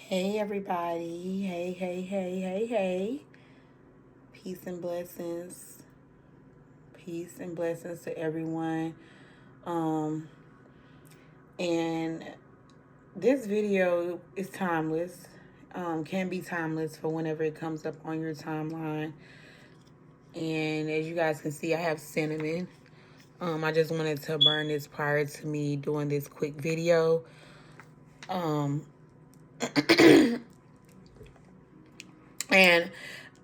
Hey everybody. Hey. Peace and blessings. Peace and blessings to everyone. Um and this video is timeless. Can be timeless for whenever it comes up on your timeline. And as you guys can see, I have cinnamon. I just wanted to burn this prior to me doing this quick video. Um And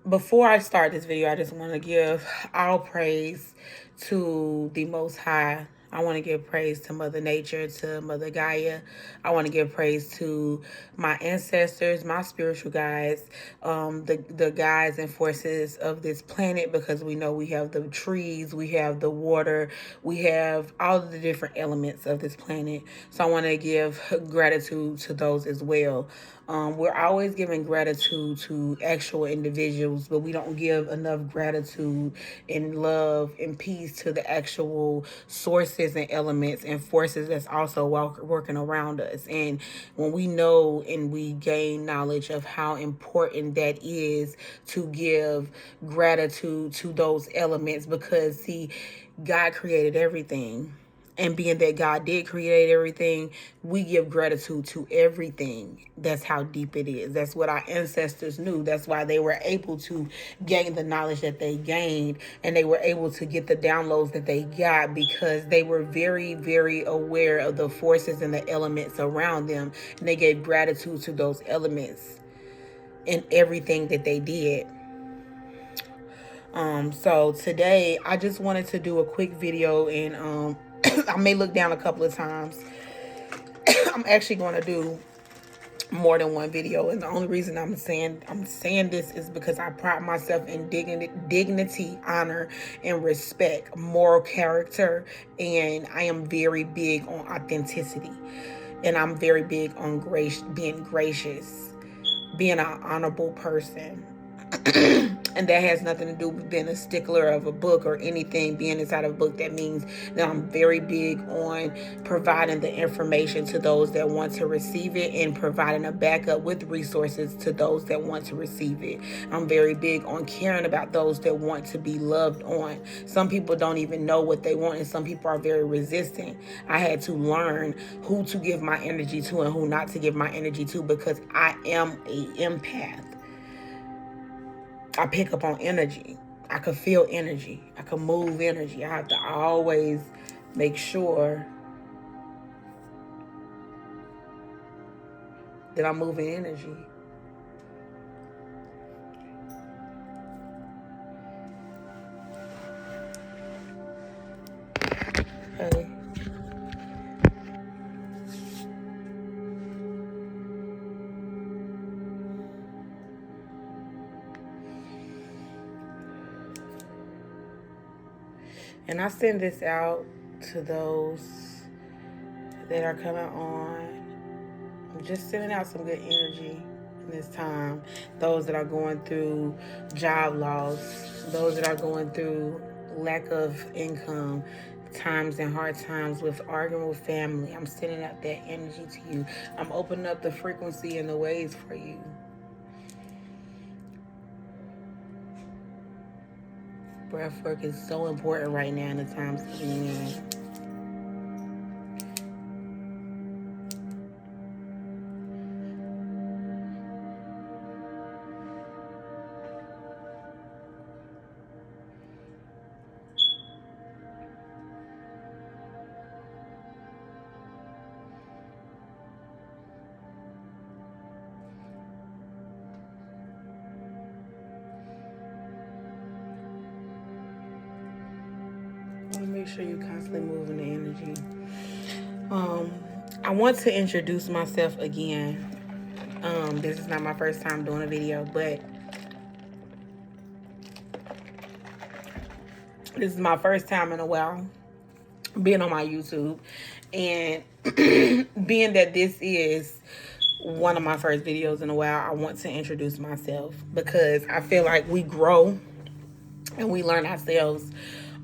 before I start this video, I just want to give all praise to the Most High. I want to give praise to Mother Nature, to Mother Gaia. I want to give praise to my ancestors, my spiritual guides, the guides and forces of this planet, because we know we have the trees, we have the water, we have all of the different elements of this planet. So I want to give gratitude to those as well. We're always giving gratitude to actual individuals, but we don't give enough gratitude and love and peace to the actual sources and elements and forces that's also working around us. And when we know and we gain knowledge of how important that is to give gratitude to those elements, because see, God created everything. And being that God did create everything, we give gratitude to everything. That's how deep it is. That's what our ancestors knew. That's why they were able to gain the knowledge that they gained, and they were able to get the downloads that they got, because they were very, very aware of the forces and the elements around them. And they gave gratitude to those elements in everything that they did. So today I just wanted to do a quick video, and I may look down a couple of times. I'm actually going to do more than one video, and the only reason I'm saying this is because I pride myself in dignity, honor, and respect, moral character, and I am very big on authenticity, and I'm very big on being gracious, being an honorable person. And that has nothing to do with being a stickler of a book or anything being inside of a book. That means that I'm very big on providing the information to those that want to receive it, and providing a backup with resources to those that want to receive it. I'm very big on caring about those that want to be loved on. Some people don't even know what they want, and some people are very resistant. I had to learn who to give my energy to and who not to give my energy to, because I am a empath. I pick up on energy. I could feel energy. I could move energy. I have to always make sure that I'm moving energy. Okay. And I send this out to those that are coming on. I'm just sending out some good energy in this time. Those that are going through job loss, those that are going through lack of income, times and hard times with arguing with family. I'm sending out that energy to you. I'm opening up the frequency and the ways for you. Breath work is so important right now in the times that we're in. Make sure you're constantly moving the energy. I want to introduce myself again. This is not my first time doing a video, but this is my first time in a while being on my YouTube. And being that this is one of my first videos in a while, I want to introduce myself, because I feel like we grow and we learn ourselves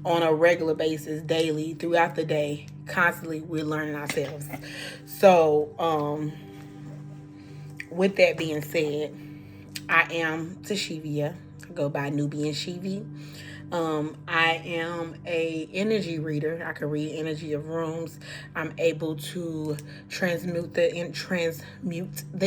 on a regular basis, daily, throughout the day. Constantly we're learning ourselves. So with that being said, I am Tashivia. I go by Nubian Shivi. I am a energy reader. I can read energy of rooms. I'm able to transmute the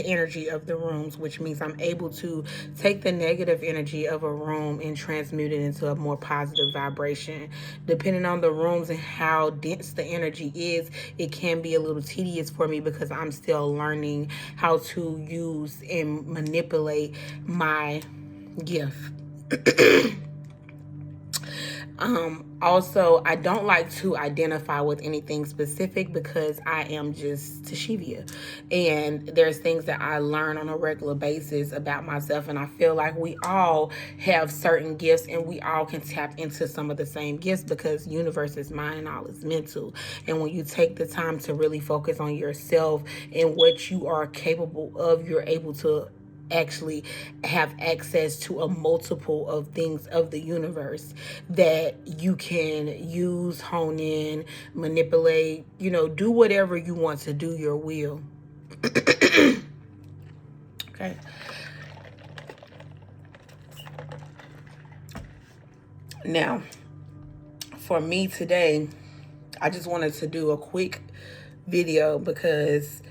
energy of the rooms, which means I'm able to take the negative energy of a room and transmute it into a more positive vibration. Depending on the rooms and how dense the energy is, it can be a little tedious for me because I'm still learning how to use and manipulate my gift. Also, I don't like to identify with anything specific because I am just Tashivia. And there's things that I learn on a regular basis about myself. And I feel like we all have certain gifts and we all can tap into some of the same gifts because universe is mind and all is mental. And when you take the time to really focus on yourself and what you are capable of, you're able to actually have access to a multiple of things of the universe that you can use, hone in, manipulate, do whatever you want to do your will. Okay. Now, for me today, I just wanted to do a quick video because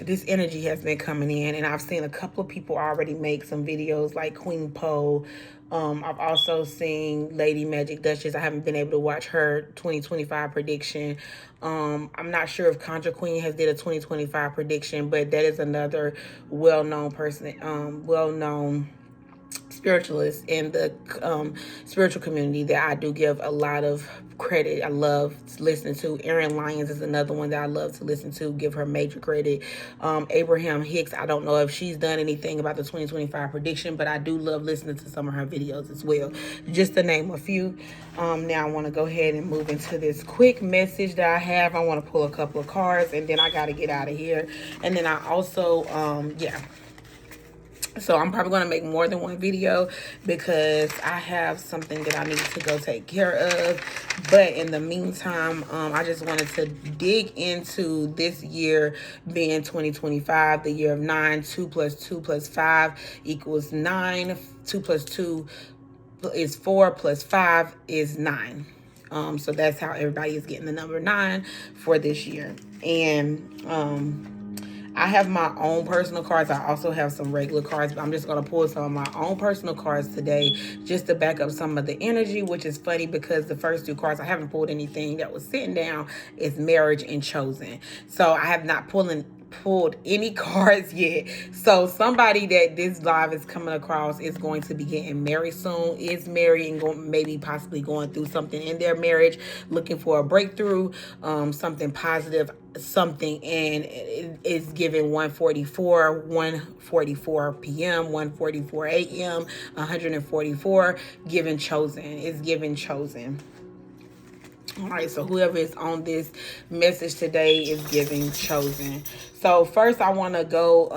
this energy has been coming in, and I've seen a couple of people already make some videos like Queen Poe. I've also seen Lady Magic Duchess. I haven't been able to watch her 2025 prediction. I'm not sure if Contra Queen has did a 2025 prediction, but that is another well-known person, well-known spiritualists in the spiritual community that I do give a lot of credit. I love listening to. Erin Lyons is another one that I love to listen to, give her major credit. Abraham Hicks, I don't know if she's done anything about the 2025 prediction, but I do love listening to some of her videos as well, just to name a few. Now I want to go ahead and move into this quick message that I have. I want to pull a couple of cards and then I got to get out of here. And then I also so I'm probably going to make more than one video because I have something that I need to go take care of. But in the meantime, I just wanted to dig into this year being 2025, the year of 9. 2 plus 2 plus 5 equals 9. 2 plus 2 is 4 plus 5 is 9. So that's how everybody is getting the number 9 for this year. And I have my own personal cards. I also have some regular cards, but I'm just going to pull some of my own personal cards today just to back up some of the energy, which is funny because the first two cards, I haven't pulled anything that was sitting down, is marriage and chosen. So I have not pulled any cards yet. So somebody that this live is coming across is going to be getting married soon, is married and maybe possibly going through something in their marriage, looking for a breakthrough, something positive, something, and it is given 1:44 p.m., 1:44 a.m., 144, given chosen. It's given chosen. All right, so whoever is on this message today is giving chosen. So first I want to go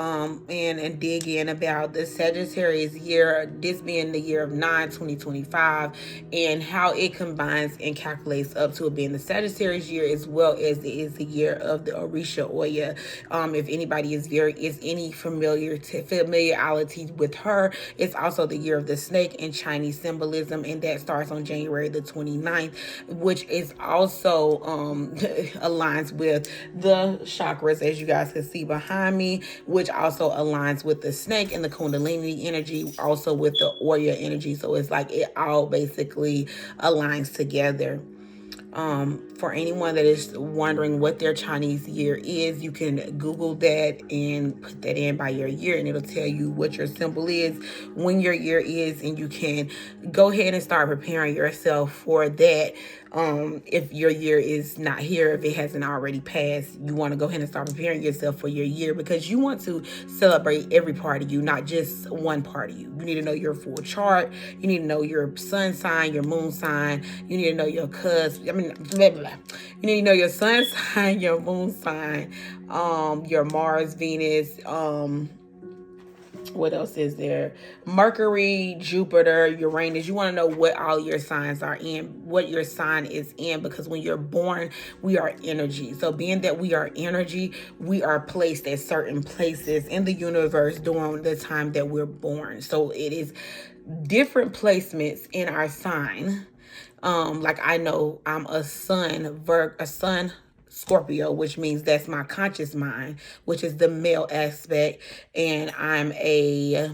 in and dig in about the Sagittarius year, this being the year of 9, 2025, and how it combines and calculates up to it being the Sagittarius year as well as it is the year of the Orisha Oya. If anybody is any familiarity with her, it's also the year of the snake in Chinese symbolism, and that starts on January the 29th, which is also aligns with the chakras, as you guys can see behind me, which also aligns with the snake and the Kundalini energy, also with the Oya energy. So it's like it all basically aligns together. For anyone that is wondering what their Chinese year is, you can Google that and put that in by your year, and it'll tell you what your symbol is, when your year is, and you can go ahead and start preparing yourself for that. If your year is not here, if it hasn't already passed, you want to go ahead and start preparing yourself for your year because you want to celebrate every part of you, not just one part of you. You need to know your full chart. You need to know your sun sign, your moon sign. You need to know your blah, blah. You need to know your sun sign, your moon sign, your Mars, Venus, What else is there? Mercury, Jupiter, Uranus. You want to know what all your signs are in, what your sign is in, because when you're born, we are energy. So being that we are energy, we are placed at certain places in the universe during the time that we're born. So it is different placements in our sign. Like I know I'm a sun Scorpio, which means that's my conscious mind, which is the male aspect, and I'm a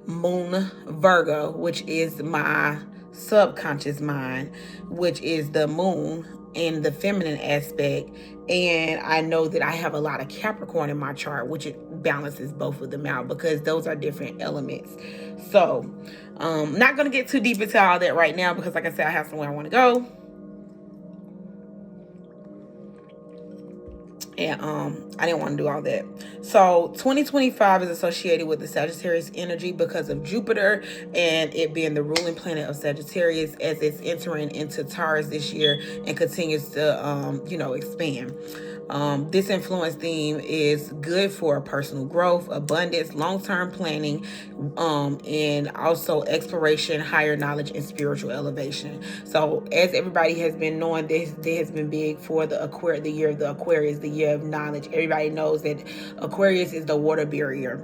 moon Virgo, which is my subconscious mind, which is the moon and the feminine aspect. And I know that I have a lot of Capricorn in my chart, which it balances both of them out because those are different elements. So not gonna get too deep into all that right now because like I said, I have somewhere I want to go. And I didn't want to do all that. So 2025 is associated with the Sagittarius energy because of Jupiter and it being the ruling planet of Sagittarius as it's entering into Taurus this year and continues to expand. This influence theme is good for personal growth, abundance, long-term planning, and also exploration, higher knowledge, and spiritual elevation. So as everybody has been knowing, this has been big for the year of the Aquarius, the year of knowledge. Everybody knows that Aquarius is the water barrier,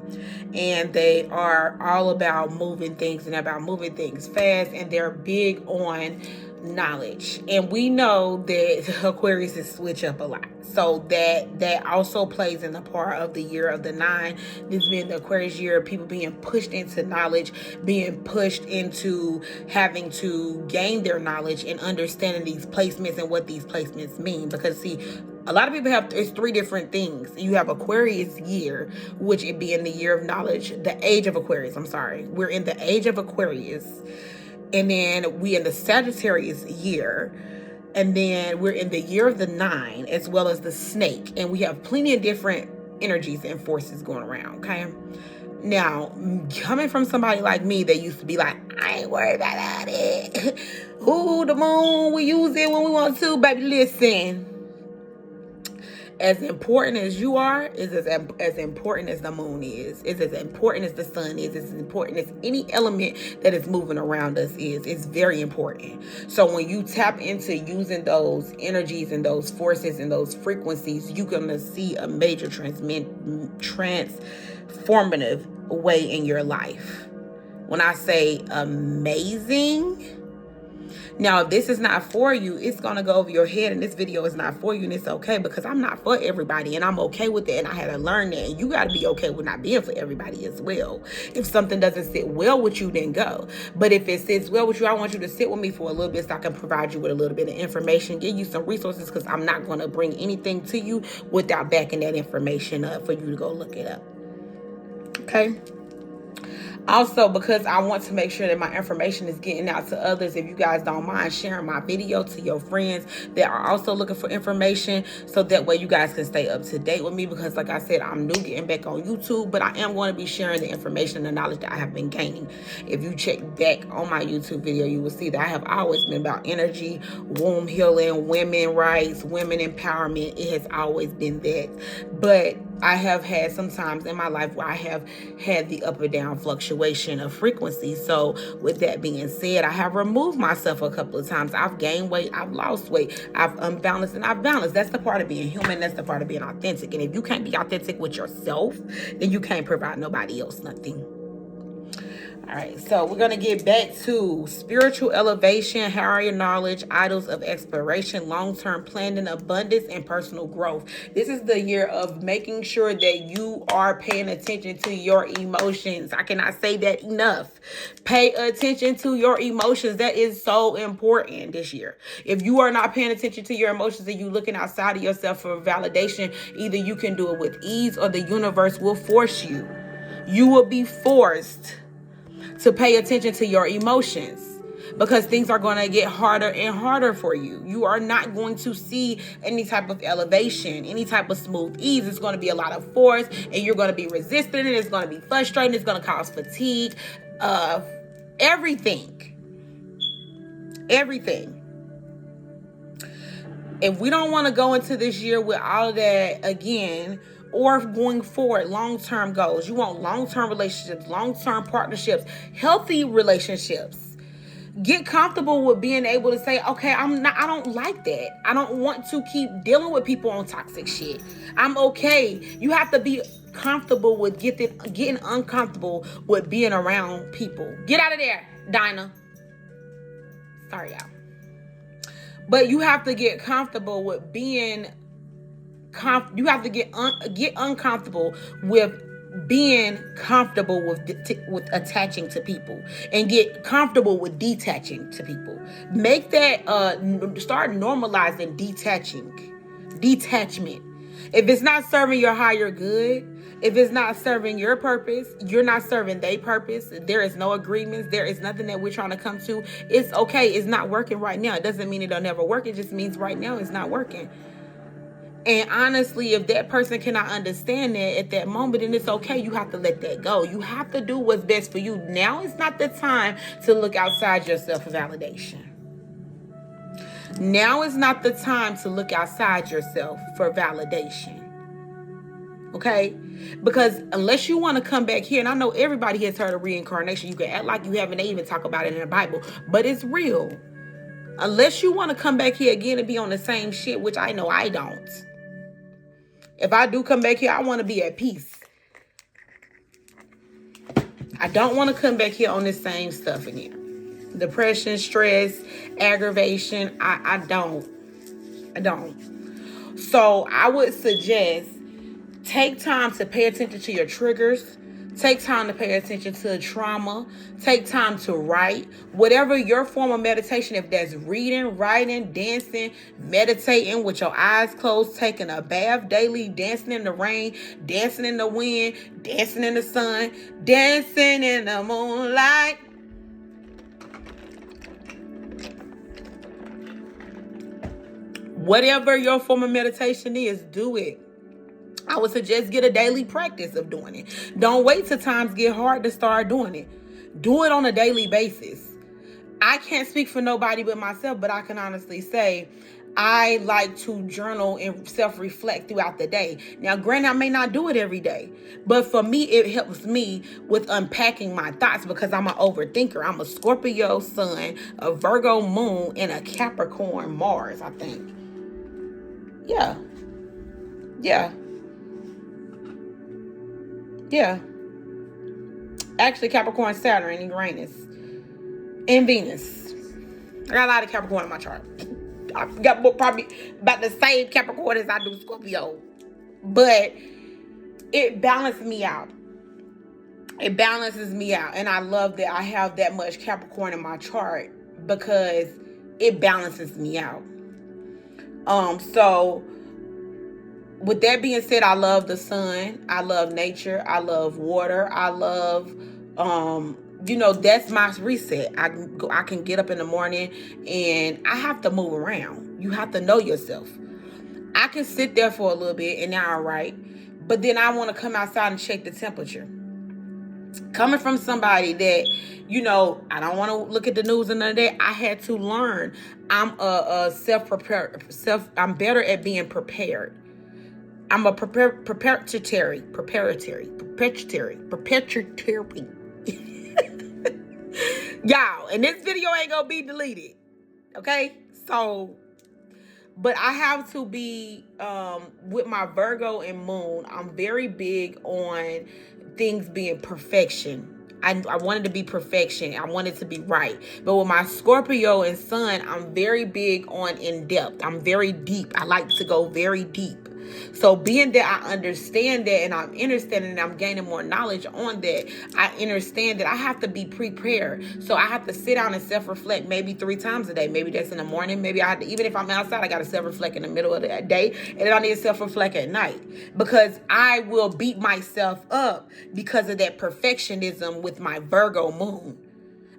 and they are all about moving things and about moving things fast, and they're big on knowledge. And we know that Aquarius is switch up a lot, so that also plays in the part of the year of the 9, this being the Aquarius year, people being pushed into knowledge, being pushed into having to gain their knowledge and understanding these placements and what these placements mean. Because see, a lot of people it's 3 different things. You have Aquarius year, which it being the year of knowledge, the age of Aquarius, we're in the age of Aquarius. And then we in the Sagittarius year. And then we're in the year of the 9, as well as the snake. And we have plenty of different energies and forces going around, okay? Now, coming from somebody like me that used to be like, I ain't worried about it. Ooh, the moon, we use it when we want to. Baby, listen. As important as you are is as important as the moon is as important as the sun is as important as any element that is moving around us is. It's very important. So when you tap into using those energies and those forces and those frequencies, you're going to see a major transformative way in your life. When I say amazing, now, if this is not for you, it's going to go over your head, and this video is not for you, and it's okay, because I'm not for everybody, and I'm okay with it, and I had to learn that, and you got to be okay with not being for everybody as well. If something doesn't sit well with you, then go. But if it sits well with you, I want you to sit with me for a little bit so I can provide you with a little bit of information, give you some resources, because I'm not going to bring anything to you without backing that information up for you to go look it up. Okay? Also, because I want to make sure that my information is getting out to others, if you guys don't mind sharing my video to your friends that are also looking for information, so that way you guys can stay up to date with me, because like I said, I'm new getting back on YouTube, but I am going to be sharing the information and the knowledge that I have been gaining. If you check back on my YouTube video, you will see that I have always been about energy, womb healing, women rights, women empowerment. It has always been that. But I have had some times in my life where I have had the up and down fluctuation of frequency. So with that being said, I have removed myself a couple of times. I've gained weight, I've lost weight, I've unbalanced and I've balanced. That's the part of being human. That's the part of being authentic. And if you can't be authentic with yourself, then you can't provide nobody else nothing. All right, so we're going to get back to spiritual elevation, higher knowledge, idols of exploration, long-term planning, abundance, and personal growth. This is the year of making sure that you are paying attention to your emotions. I cannot say that enough. Pay attention to your emotions. That is so important this year. If you are not paying attention to your emotions and you looking outside of yourself for validation, either you can do it with ease or the universe will force you. You will be forced to pay attention to your emotions, because things are going to get harder and harder for you. You are not going to see any type of elevation, any type of smooth ease. It's going to be a lot of force, and you're going to be resistant, and it's going to be frustrating. It's going to cause fatigue, everything. If we don't want to go into this year with all of that again, or going forward, long-term goals. You want long-term relationships, long-term partnerships, healthy relationships. Get comfortable with being able to say, okay, I don't like that. I don't want to keep dealing with people on toxic shit. I'm okay. You have to be comfortable with getting uncomfortable with being around people. Get out of there, Dinah. Sorry, y'all. But you have to get comfortable with being you have to get uncomfortable with being comfortable with attaching to people, and get comfortable with detaching to people. Make that start normalizing detachment. If it's not serving your higher good, if it's not serving your purpose, you're not serving their purpose, there is no agreements, there is nothing that we're trying to come to, it's okay. It's not working right now. It doesn't mean it'll never work. It just means right now it's not working. And honestly, if that person cannot understand that at that moment, then it's okay. You have to let that go. You have to do what's best for you. Now is not the time to look outside yourself for validation. Now is not the time to look outside yourself for validation. Okay? Because unless you want to come back here, and I know everybody has heard of reincarnation. You can act like you haven't. They even talk about it in the Bible. But it's real. Unless you want to come back here again and be on the same shit, which I know I don't. If I do come back here, I want to be at peace. I don't want to come back here on this same stuff again. Depression, stress, aggravation. I don't. So I would suggest take time to pay attention to your triggers. Take time to pay attention to trauma. Take time to write. Whatever your form of meditation, if that's reading, writing, dancing, meditating with your eyes closed, taking a bath daily, dancing in the rain, dancing in the wind, dancing in the sun, dancing in the moonlight. Whatever your form of meditation is, do it. I would suggest get a daily practice of doing it. Don't wait till times get hard to start doing it. Do it on a daily basis. I can't speak for nobody but myself, but I can honestly say I like to journal and self-reflect throughout the day. Now, granted, I may not do it every day, but for me, it helps me with unpacking my thoughts because I'm an overthinker. I'm a Scorpio sun, a Virgo moon, and a Capricorn Mars, I think. Yeah. Actually, Capricorn, Saturn, and Uranus, and Venus. I got a lot of Capricorn in my chart. I got probably about the same Capricorn as I do Scorpio. But it balances me out. And I love that I have that much Capricorn in my chart because it balances me out. So with that being said, I love the sun. I love nature. I love water. I love, that's my reset. I can get up in the morning and I have to move around. You have to know yourself. I can sit there for a little bit and now I'm right. But then I want to come outside and check the temperature. Coming from somebody that, I don't want to look at the news another day. I had to learn. I'm I'm better at being prepared. I'm a perpetuary. Y'all, and this video ain't gonna be deleted. Okay? So, but I have to be, with my Virgo and moon, I'm very big on things being perfection. I wanted to be perfection. I wanted to be right. But with my Scorpio and sun, I'm very big on in depth. I'm very deep. I like to go very deep. So being that I understand that and I'm understanding and I'm gaining more knowledge on that, I understand that I have to be prepared. So I have to sit down and self-reflect maybe 3 times a day. Maybe that's in the morning. Maybe even if I'm outside, I got to self-reflect in the middle of the day. And then I need to self-reflect at night. Because I will beat myself up because of that perfectionism with my Virgo moon.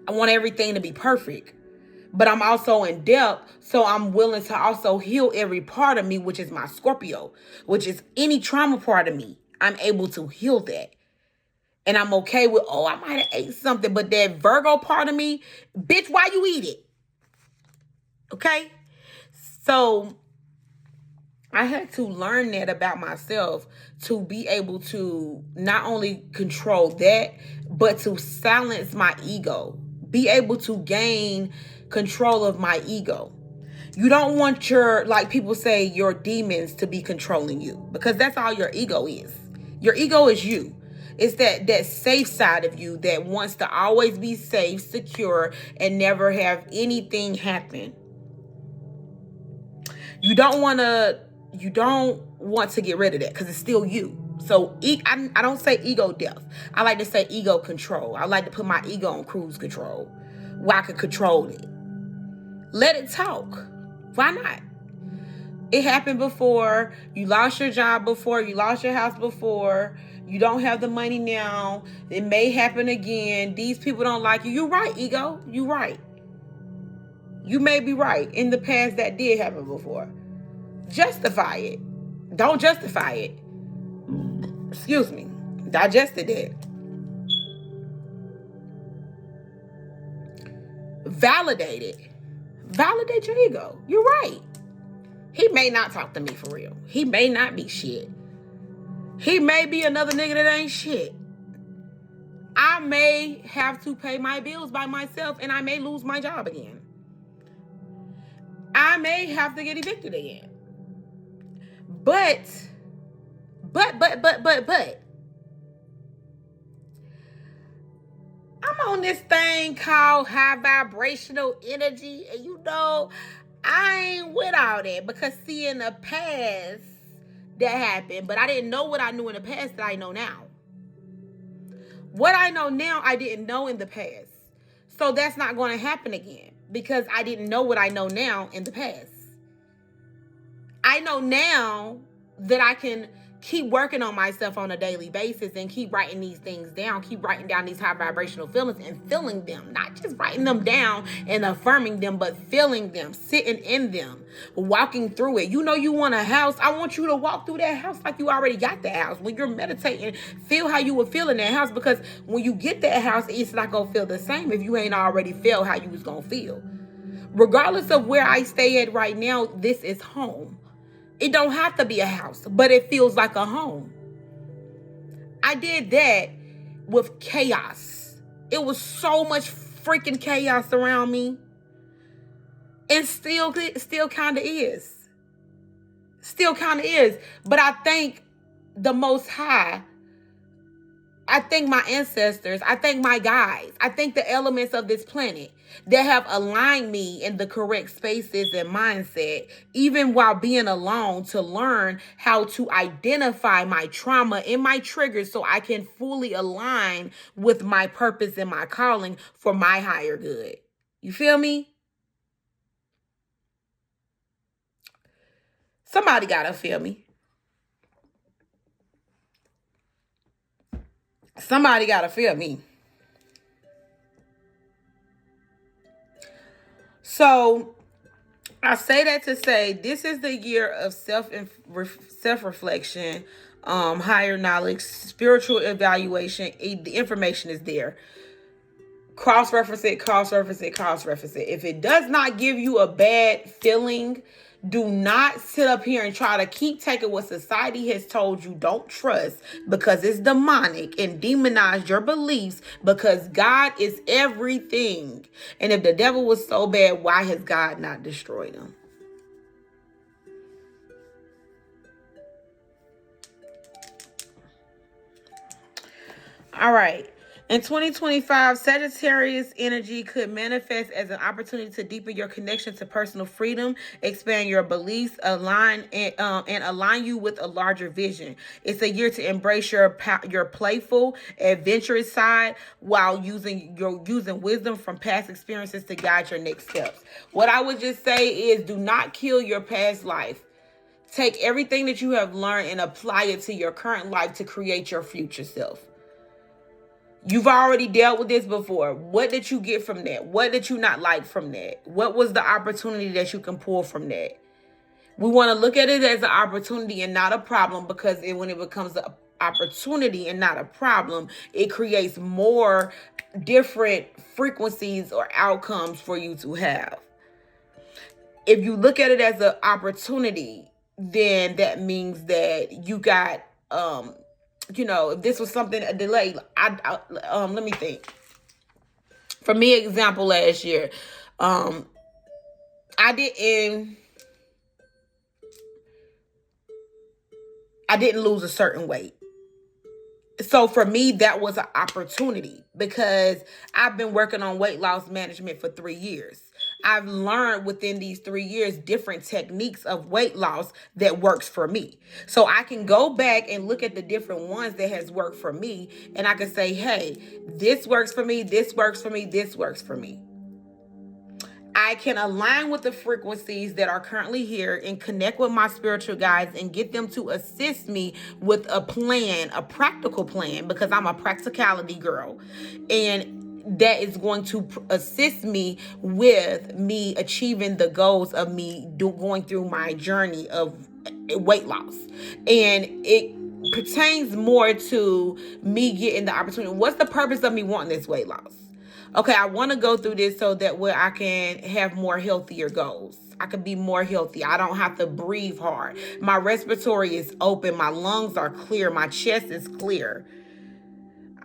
I want everything to be perfect. But I'm also in depth, so I'm willing to also heal every part of me, which is my Scorpio, which is any trauma part of me. I'm able to heal that. And I'm okay with, I might have ate something, but that Virgo part of me, bitch, why you eat it? Okay? So I had to learn that about myself to be able to not only control that, but to silence my ego, be able to gain control of my ego. You don't want your, like people say, your demons to be controlling you, because that's all your ego is. Your ego is you. It's that safe side of you that wants to always be safe, secure, and never have anything happen. You don't want to get rid of that, because it's still you. So I don't say ego death. I like to say ego control. I like to put my ego on cruise control, where I can control it. Let it talk. Why not? It happened before. You lost your job before. You lost your house before. You don't have the money now. It may happen again. These people don't like you. You're right, ego. You're right. You may be right. In the past, that did happen before. Justify it. Don't justify it. Excuse me. Digested it. Validate it. Validate your ego. You're right. He may not talk to me for real. He may not be shit. He may be another nigga that ain't shit. I may have to pay my bills by myself, and I may lose my job again. I may have to get evicted again. But I'm on this thing called high vibrational energy, and I ain't with all that, because see, in the past that happened, but I didn't know what I knew in the past that I know now. What I know now, I didn't know in the past. So that's not going to happen again, because I didn't know what I know now in the past. I know now that I can keep working on myself on a daily basis and keep writing these things down, keep writing down these high vibrational feelings and feeling them, not just writing them down and affirming them, but feeling them, sitting in them, walking through it. You know, you want a house. I want you to walk through that house like you already got that house. When you're meditating, feel how you would feel in that house, because when you get that house, it's not going to feel the same if you ain't already felt how you was going to feel. Regardless of where I stay at right now, this is home. It don't have to be a house, but it feels like a home. I did that with chaos. It was so much freaking chaos around me. And still kind of is. Still kind of is. But I thank the Most High. I thank my ancestors. I thank my guides. I thank the elements of this planet that have aligned me in the correct spaces and mindset, even while being alone, to learn how to identify my trauma and my triggers so I can fully align with my purpose and my calling for my higher good. You feel me? Somebody gotta feel me. Somebody gotta feel me. So I say that to say this is the year of self-reflection, higher knowledge, spiritual evaluation. The information is there. Cross-reference it. If it does not give you a bad feeling, do not sit up here and try to keep taking what society has told you don't trust, because it's demonic, and demonize your beliefs, because God is everything. And if the devil was so bad, why has God not destroyed him? All right. In 2025, Sagittarius energy could manifest as an opportunity to deepen your connection to personal freedom, expand your beliefs, align you with a larger vision. It's a year to embrace your playful, adventurous side while using wisdom from past experiences to guide your next steps. What I would just say is, do not kill your past life. Take everything that you have learned and apply it to your current life to create your future self. You've already dealt with this before. What did you get from that? What did you not like from that? What was the opportunity that you can pull from that? We want to look at it as an opportunity and not a problem, because when it becomes an opportunity and not a problem, it creates more different frequencies or outcomes for you to have. If you look at it as an opportunity, then that means that you got, if this was something, a delay, let me think. For me, example, last year, I didn't lose a certain weight. So for me, that was an opportunity because I've been working on weight loss management for 3 years. I've learned within these 3 years different techniques of weight loss that works for me. So I can go back and look at the different ones that has worked for me, and I can say, hey, this works for me, this works for me, this works for me. I can align with the frequencies that are currently here and connect with my spiritual guides and get them to assist me with a plan, a practical plan, because I'm a practicality girl. And that is going to assist me with me achieving the goals of me going through my journey of weight loss. And it pertains more to me getting the opportunity. What's the purpose of me wanting this weight loss? Okay, I want to go through this so that way I can have more healthier goals. I can be more healthy. I don't have to breathe hard. My respiratory is open. My lungs are clear. My chest is clear.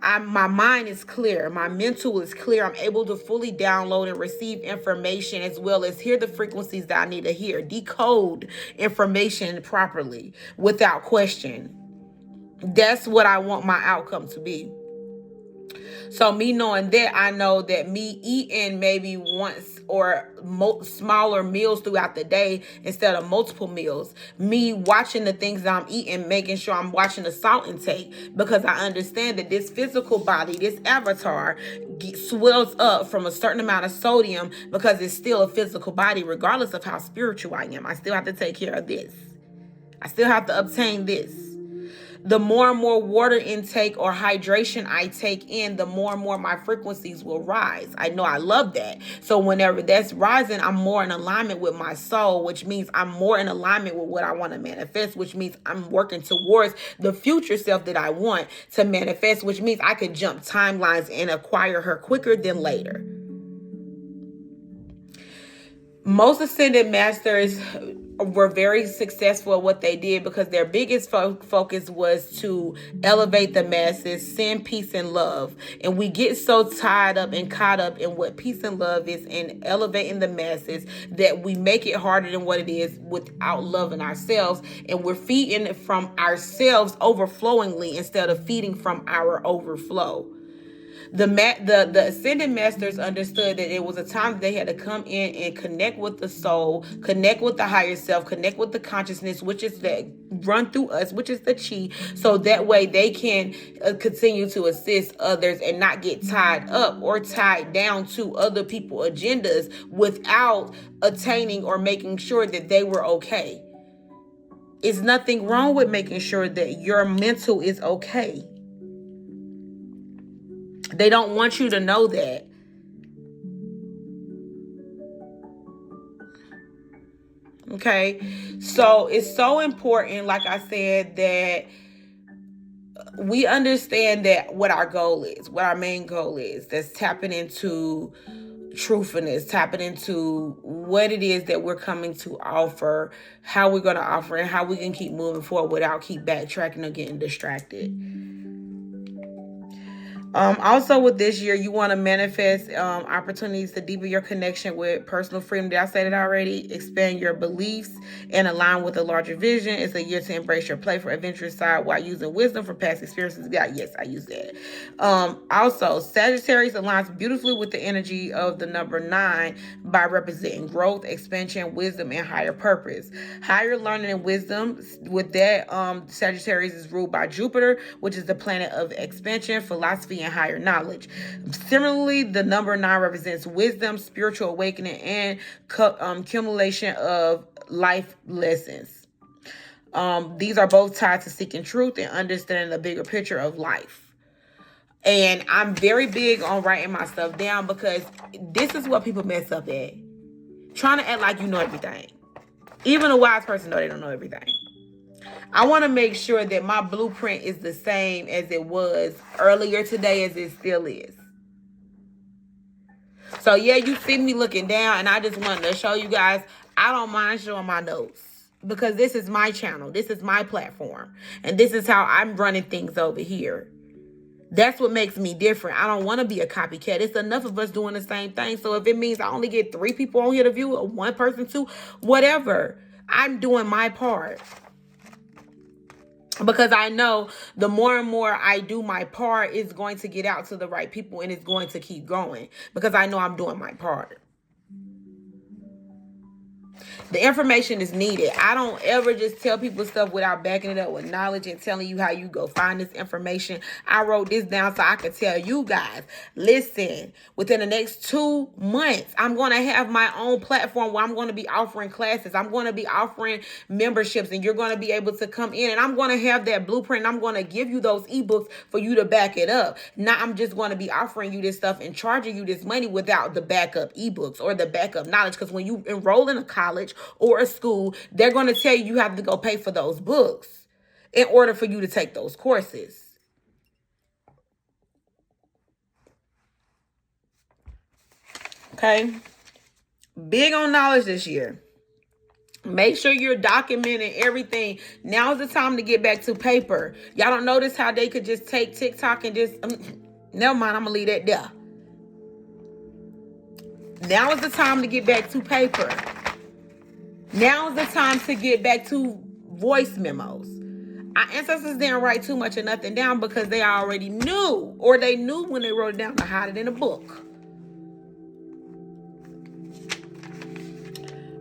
My mind is clear. My mental is clear. I'm able to fully download and receive information as well as hear the frequencies that I need to hear. Decode information properly without question. That's what I want my outcome to be. So me knowing that, I know that me eating maybe once or smaller meals throughout the day instead of multiple meals, me watching the things that I'm eating, making sure I'm watching the salt intake, because I understand that this physical body, this avatar, swells up from a certain amount of sodium because it's still a physical body regardless of how spiritual I am. I still have to take care of this. I still have to obtain this. The more and more water intake or hydration I take in, the more and more my frequencies will rise. I know I love that. So whenever that's rising, I'm more in alignment with my soul, which means I'm more in alignment with what I want to manifest, which means I'm working towards the future self that I want to manifest, which means I could jump timelines and acquire her quicker than later. Most ascended masters were very successful at what they did because their biggest focus was to elevate the masses, send peace and love. And we get so tied up and caught up in what peace and love is and elevating the masses that we make it harder than what it is without loving ourselves. And we're feeding from ourselves overflowingly instead of feeding from our overflow. The ascended masters understood that it was a time that they had to come in and connect with the soul, connect with the higher self, connect with the consciousness, which is that run through us, which is the chi, so that way they can continue to assist others and not get tied up or tied down to other people's agendas without attaining or making sure that they were okay. It's nothing wrong with making sure that your mental is okay. They don't want you to know that. Okay? So it's so important, like I said, that we understand that what our goal is, what our main goal is. That's tapping into truthfulness, tapping into what it is that we're coming to offer, how we're going to offer, and how we can keep moving forward without keep backtracking or getting distracted. Also with this year, you want to manifest opportunities to deepen your connection with personal freedom. Did I say that already? Expand your beliefs and align with a larger vision. It's a year to embrace your playful, adventurous side while using wisdom from past experiences. God, yes, I use that. Also, Sagittarius aligns beautifully with the energy of the number 9 by representing growth, expansion, wisdom, and higher purpose. Higher learning and wisdom. With that, Sagittarius is ruled by Jupiter, which is the planet of expansion, philosophy, and higher knowledge. Similarly, the number 9 represents wisdom, spiritual awakening, and accumulation of life lessons. These are both tied to seeking truth and understanding the bigger picture of life. And I'm very big on writing my stuff down because this is what people mess up at. Trying to act like you know everything. Even a wise person knows they don't know everything. I want to make sure that my blueprint is the same as it was earlier today as it still is. So yeah, you see me looking down, and I just wanted to show you guys I don't mind showing my notes. because this is my channel. This is my platform. And this is how I'm running things over here. That's what makes me different. I don't want to be a copycat. It's enough of us doing the same thing. So if it means I only get 3 people on here to view it, or 1 person, 2, whatever, I'm doing my part. Because I know the more and more I do my part, it's going to get out to the right people, and it's going to keep going. Because I know I'm doing my part. The information is needed. I don't ever just tell people stuff without backing it up with knowledge and telling you how you go find this information. I wrote this down so I could tell you guys, listen, within the next 2 months, I'm going to have my own platform where I'm going to be offering classes. I'm going to be offering memberships, and you're going to be able to come in, and I'm going to have that blueprint. And I'm going to give you those ebooks for you to back it up. Now I'm just going to be offering you this stuff and charging you this money without the backup ebooks or the backup knowledge. Because when you enroll in a college or a school, they're going to tell you have to go pay for those books in order for you to take those courses. Okay? Big on knowledge this year. Make sure you're documenting everything. Now is the time to get back to paper. Y'all don't notice how they could just take TikTok and just... never mind, I'm going to leave that there. Now is the time to get back to paper. Now is the time to get back to voice memos. Our ancestors didn't write too much of nothing down because they already knew, or they knew when they wrote it down to hide it in a book.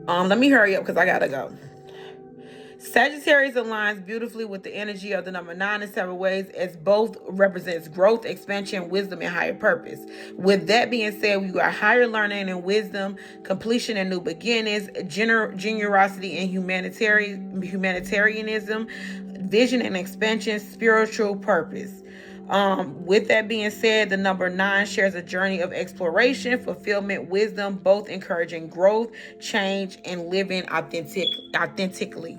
Let me hurry up because I gotta go. Sagittarius aligns beautifully with the energy of the number 9 in several ways, as both represents growth, expansion, wisdom, and higher purpose. With that being said, we got higher learning and wisdom, completion and new beginnings, generosity and humanitarianism, vision and expansion, spiritual purpose. With that being said, the number 9 shares a journey of exploration, fulfillment, wisdom, both encouraging growth, change, and living authentically.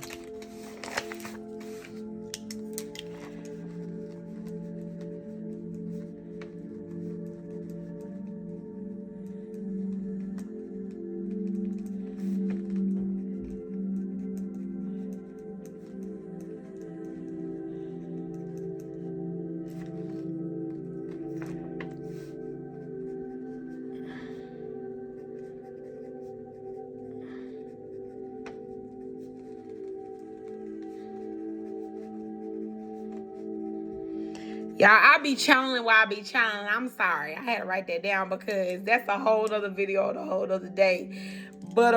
Y'all, I be channeling while I be channeling. I'm sorry. I had to write that down because that's a whole other video, the whole other day. But,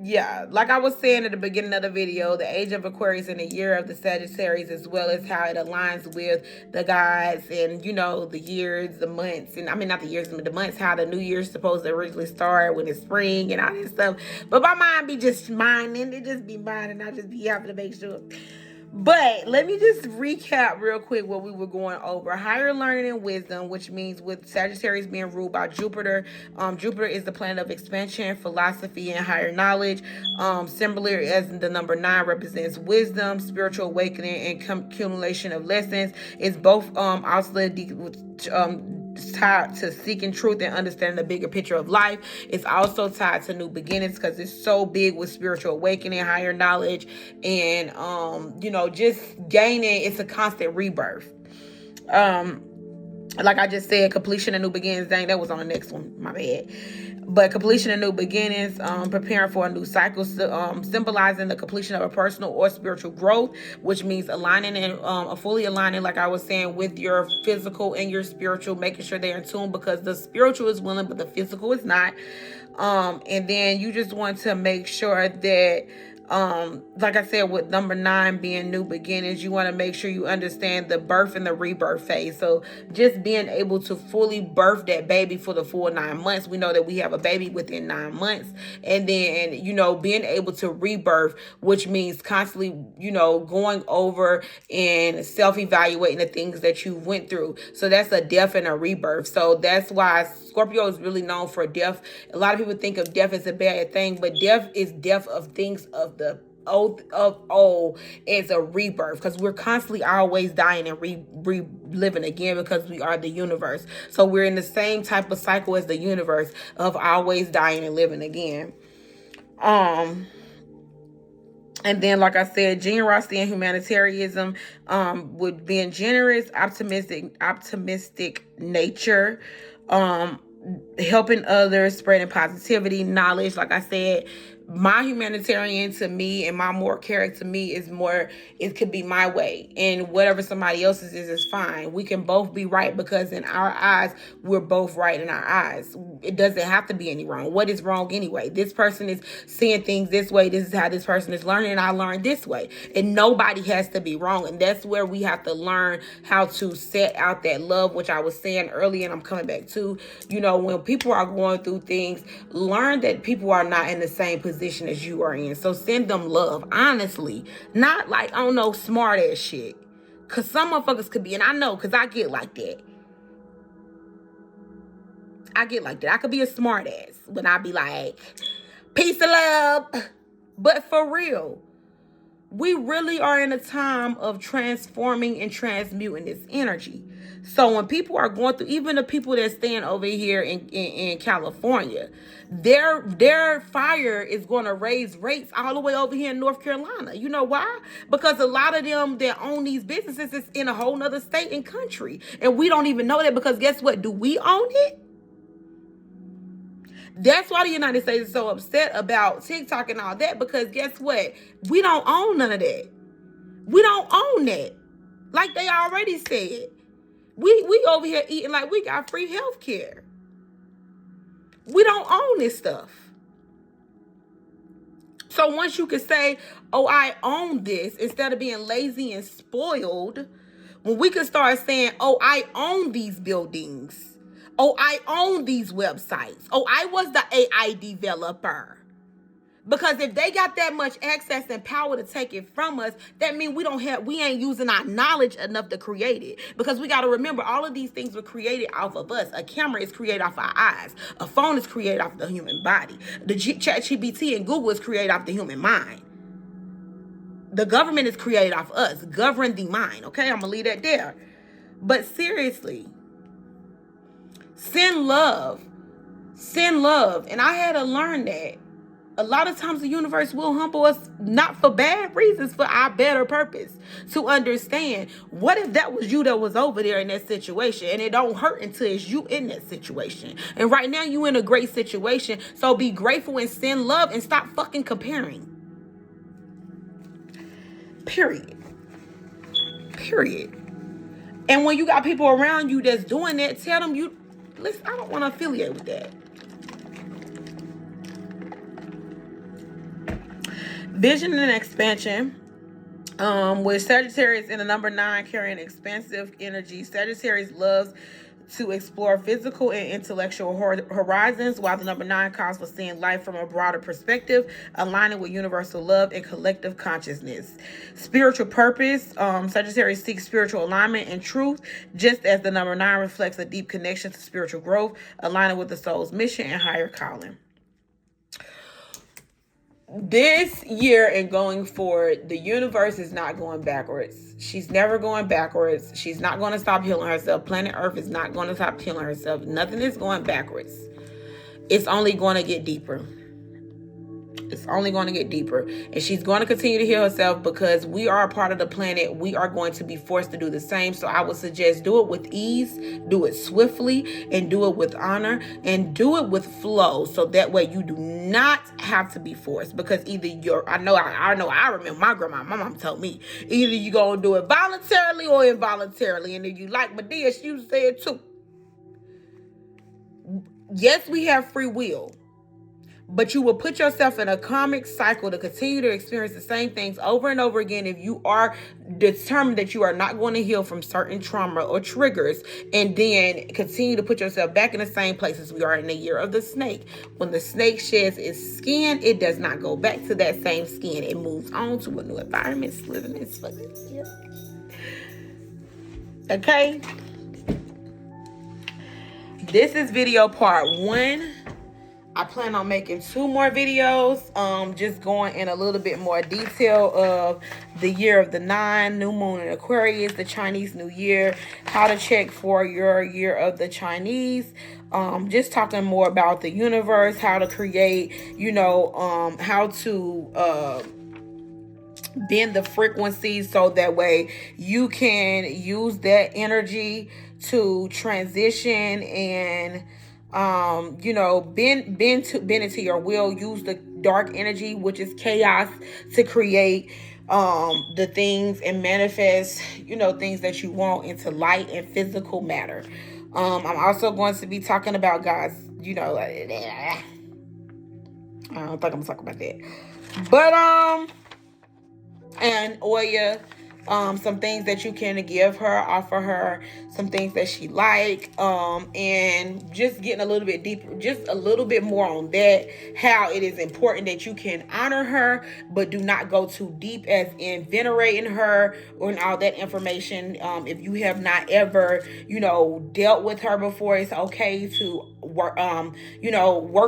yeah, like I was saying at the beginning of the video, the age of Aquarius and the year of the Sagittarius, as well as how it aligns with the gods and, you know, the years, the months, and I mean, not the years, but the months, how the new year's supposed to originally start when it's spring and all that stuff. But my mind be just minding. It just be minding. I just be having to make sure. But let me just recap real quick what we were going over. Higher learning and wisdom, which means with Sagittarius being ruled by Jupiter. Jupiter is the planet of expansion, philosophy, and higher knowledge. Similar as the number 9 represents wisdom, spiritual awakening, and accumulation of lessons. It's both also tied to seeking truth and understanding the bigger picture of life. It's also tied to new beginnings because it's so big with spiritual awakening, higher knowledge, and you know, just gaining. It's a constant rebirth. Like I just said, completion and new beginnings. Dang, that was on the next one. My bad. But completion and new beginnings, preparing for a new cycle, symbolizing the completion of a personal or spiritual growth, which means aligning and fully aligning, like I was saying, with your physical and your spiritual, making sure they're in tune, because the spiritual is willing, but the physical is not. And then you just want to make sure that, like I said, with number 9 being new beginnings, you want to make sure you understand the birth and the rebirth phase. So just being able to fully birth that baby for the full 9 months. We know that we have a baby within 9 months. And then, you know, being able to rebirth, which means constantly, you know, going over and self-evaluating the things that you went through. So that's a death and a rebirth. So that's why Scorpio is really known for death. A lot of people think of death as a bad thing, but death is death of things of the old as a rebirth, because we're constantly always dying and reliving again, because we are the universe. So we're in the same type of cycle as the universe of always dying and living again. And then, like I said, generosity and humanitarianism, with being generous, optimistic nature, um, helping others, spreading positivity, knowledge. Like I said, my humanitarian to me and my moral character to me is more, it could be my way, and whatever somebody else's is fine. We can both be right, because in our eyes, we're both right in our eyes. It doesn't have to be any wrong. What is wrong anyway? This person is seeing things this way. This is how this person is learning, and I learned this way. And nobody has to be wrong. And that's where we have to learn how to set out that love, which I was saying earlier, and I'm coming back to. When people are going through things, learn that people are not in the same position as you are in. So send them love, honestly. Not like, I don't know, smart ass shit. Because some motherfuckers could be, and I know, because I get like that. I could be a smart ass when I be like, peace and love. But for real, we really are in a time of transforming and transmuting this energy. So when people are going through, even the people that stand over here in California, their fire is going to raise rates all the way over here in North Carolina. You know why? Because a lot of them that own these businesses is in a whole nother state and country. And we don't even know that, because guess what? Do we own it? That's why the United States is so upset about TikTok and all that, because guess what? We don't own none of that. We don't own that. Like they already said. We over here eating like we got free health care. We don't own this stuff. So once you can say, oh, I own this, instead of being lazy and spoiled, when we can start saying, oh, I own these buildings. Oh, I own these websites. Oh, I was the AI developer. Because if they got that much access and power to take it from us, that means we ain't using our knowledge enough to create it. Because we got to remember, all of these things were created off of us. A camera is created off our eyes. A phone is created off the human body. The ChatGPT and Google is created off the human mind. The government is created off us. Govern the mind. Okay, I'm going to leave that there. But seriously, send love. Send love. And I had to learn that. A lot of times the universe will humble us, not for bad reasons, for our better purpose. To understand, what if that was you that was over there in that situation, and it don't hurt until it's you in that situation. And right now you in a great situation, so be grateful and send love and stop fucking comparing. Period. And when you got people around you that's doing that, tell them, listen, I don't want to affiliate with that. Vision and expansion, with Sagittarius in the number 9 carrying expansive energy. Sagittarius loves to explore physical and intellectual horizons, while the number 9 calls for seeing life from a broader perspective, aligning with universal love and collective consciousness. Spiritual purpose, Sagittarius seeks spiritual alignment and truth, just as the number 9 reflects a deep connection to spiritual growth, aligning with the soul's mission and higher calling. This year and going forward, the universe is not going backwards. She's never going backwards. She's not going to stop healing herself. Planet Earth is not going to stop healing herself. Nothing is going backwards. It's only going to get deeper. It's only going to get deeper. And she's going to continue to heal herself, because we are a part of the planet. We are going to be forced to do the same. So I would suggest do it with ease, do it swiftly, and do it with honor, and do it with flow. So that way you do not have to be forced. Because either I remember my mom told me, either you're going to do it voluntarily or involuntarily. And if you like Medea, she said too. Yes, we have free will. But you will put yourself in a karmic cycle to continue to experience the same things over and over again if you are determined that you are not going to heal from certain trauma or triggers, and then continue to put yourself back in the same place as we are in the year of the snake. When the snake sheds its skin, it does not go back to that same skin. It moves on to a new environment, living its fucking shit. Okay? This is video part 1. I plan on making 2 more videos, just going in a little bit more detail of the year of the 9, new moon in Aquarius, the Chinese New Year, how to check for your year of the Chinese, just talking more about the universe, how to create, how to bend the frequency so that way you can use that energy to transition and bend into your will. Use the dark energy, which is chaos, to create the things and manifest things that you want into light and physical matter. I'm also going to be talking about God's, I don't think I'm talking about that, but and Oya, some things that you can give her, offer her some things that she like, and just getting a little bit deeper, just a little bit more on that, how it is important that you can honor her, but do not go too deep as in venerating her or all that information. If you have not ever, dealt with her before, it's okay to work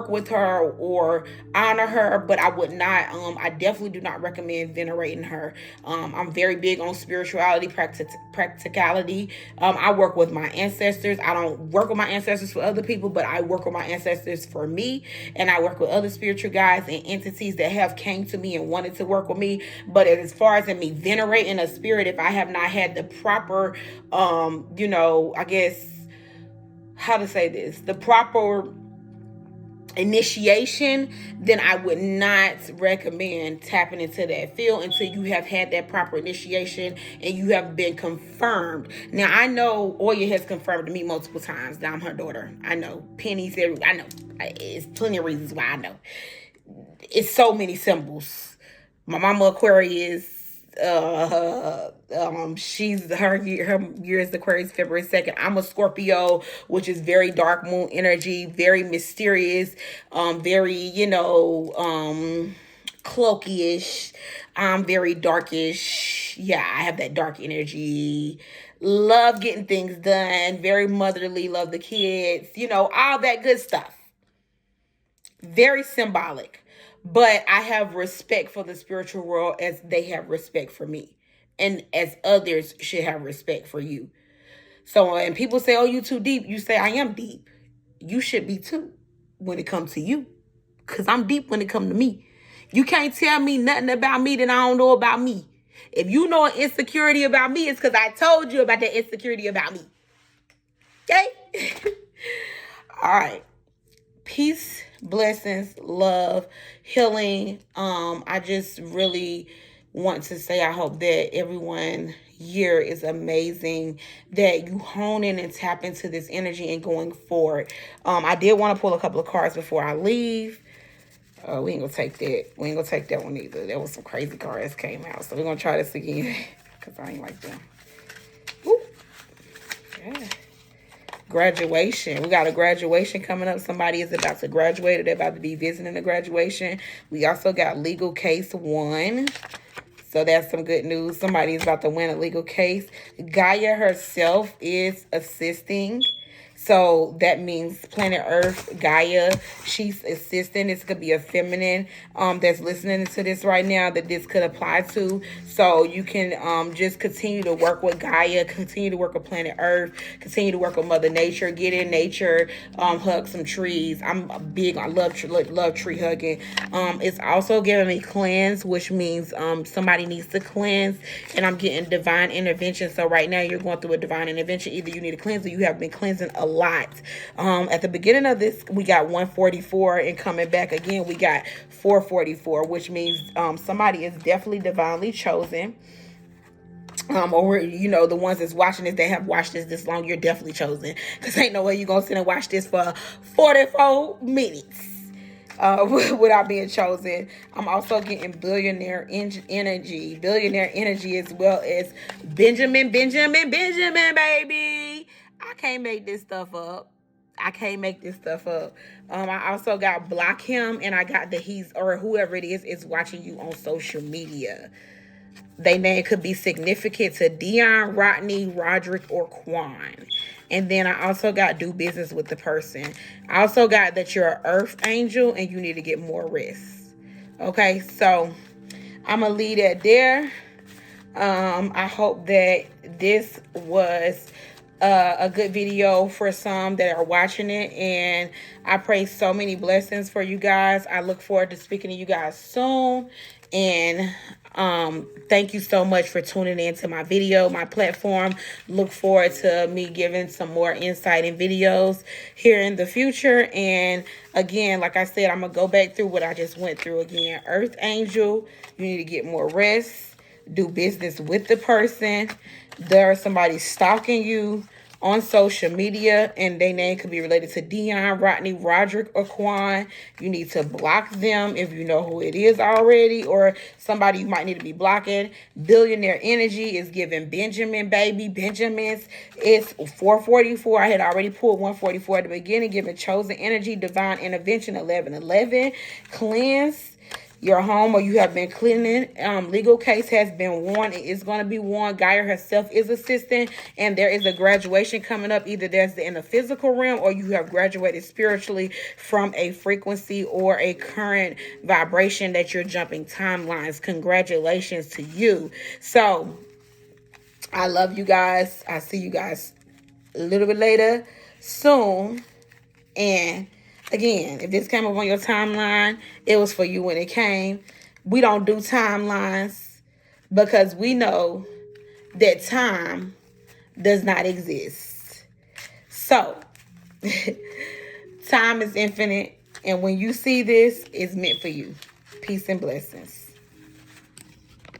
with her or honor her, but I would not, I definitely do not recommend venerating her. I'm very big on spirituality, practicality. I work with my ancestors. I don't work with my ancestors for other people, but I work with my ancestors for me, and I work with other spiritual guides and entities that have came to me and wanted to work with me. But as far as in me venerating a spirit, if I have not had the proper, I guess, how to say this, the proper initiation, then I would not recommend tapping into that field until you have had that proper initiation and you have been confirmed. Now, I know Oya has confirmed to me multiple times that I'm her daughter. I know. Penny said, I know. It's plenty of reasons why I know. It's so many symbols. My mama Aquarius, she's her year is Aquarius, February 2nd. I'm a Scorpio, which is very dark moon energy, very mysterious, very cloaky-ish. I'm very darkish. Yeah, I have that dark energy. Love getting things done. Very motherly. Love the kids. All that good stuff. Very symbolic. But I have respect for the spiritual world as they have respect for me. And as others should have respect for you. So when people say, oh, you too deep, you say, I am deep. You should be too when it comes to you. Because I'm deep when it comes to me. You can't tell me nothing about me that I don't know about me. If you know an insecurity about me, it's because I told you about that insecurity about me. Okay? All right. Peace, blessings, love, healing. I just really want to say I hope that everyone year is amazing, that you hone in and tap into this energy and going forward. I did want to pull a couple of cards before I leave. We ain't gonna take that. We ain't gonna take that one either. There was some crazy cards came out. So we're gonna try this again. Because I ain't like them. Woo. Yeah. Graduation. We got a graduation coming up. Somebody is about to graduate, or they're about to be visiting a graduation. We also got legal case 1. So that's some good news. Somebody is about to win a legal case. Gaia herself is assisting. So that means planet Earth, Gaia, she's assisting. This could be a feminine that's listening to this right now that this could apply to. So you can just continue to work with Gaia, continue to work with planet Earth, continue to work with Mother Nature, get in nature, hug some trees. I'm big, I love tree hugging. It's also giving me cleanse, which means somebody needs to cleanse, and I'm getting divine intervention. So right now you're going through a divine intervention. Either you need to cleanse or you have been cleansing a lot. At the beginning of this, we got 144, and coming back again, we got 444, which means somebody is definitely divinely chosen. Or the ones that's watching this, they have watched this long, you're definitely chosen, because ain't no way you're gonna sit and watch this for 44 minutes without being chosen. I'm also getting billionaire energy, as well as Benjamin, baby. I can't make this stuff up. I also got block him, and I got that he's, or whoever it is watching you on social media. They name could be significant to Dion, Rodney, Roderick, or Quan. And then I also got do business with the person. I also got that you're an earth angel and you need to get more rest. Okay, so I'm going to leave that there. I hope that this was a good video for some that are watching it, and I pray so many blessings for you guys. I look forward to speaking to you guys soon, And thank you so much for tuning in to my video, my platform. Look forward to me giving some more insight and videos here in the future. And again, like I said, I'm gonna go back through what I just went through again. Earth Angel, you need to get more rest, do business with the person. There is somebody stalking you on social media, and their name could be related to Dion, Rodney, Roderick, or Quan. You need to block them if you know who it is already, or somebody you might need to be blocking. Billionaire energy is giving Benjamin, baby. Benjamin's it's 444. I had already pulled 144 at the beginning, giving chosen energy, divine intervention, 1111. Cleanse your home, or you have been cleaning. Legal case has been won. It is going to be won. Gaia herself is assisting, and there is a graduation coming up. Either that's in the physical realm, or you have graduated spiritually from a frequency or a current vibration that you're jumping timelines. Congratulations to you. So I love you guys. I see you guys a little bit later soon. And again, if this came up on your timeline, it was for you when it came. We don't do timelines because we know that time does not exist. So, time is infinite. And when you see this, it's meant for you. Peace and blessings.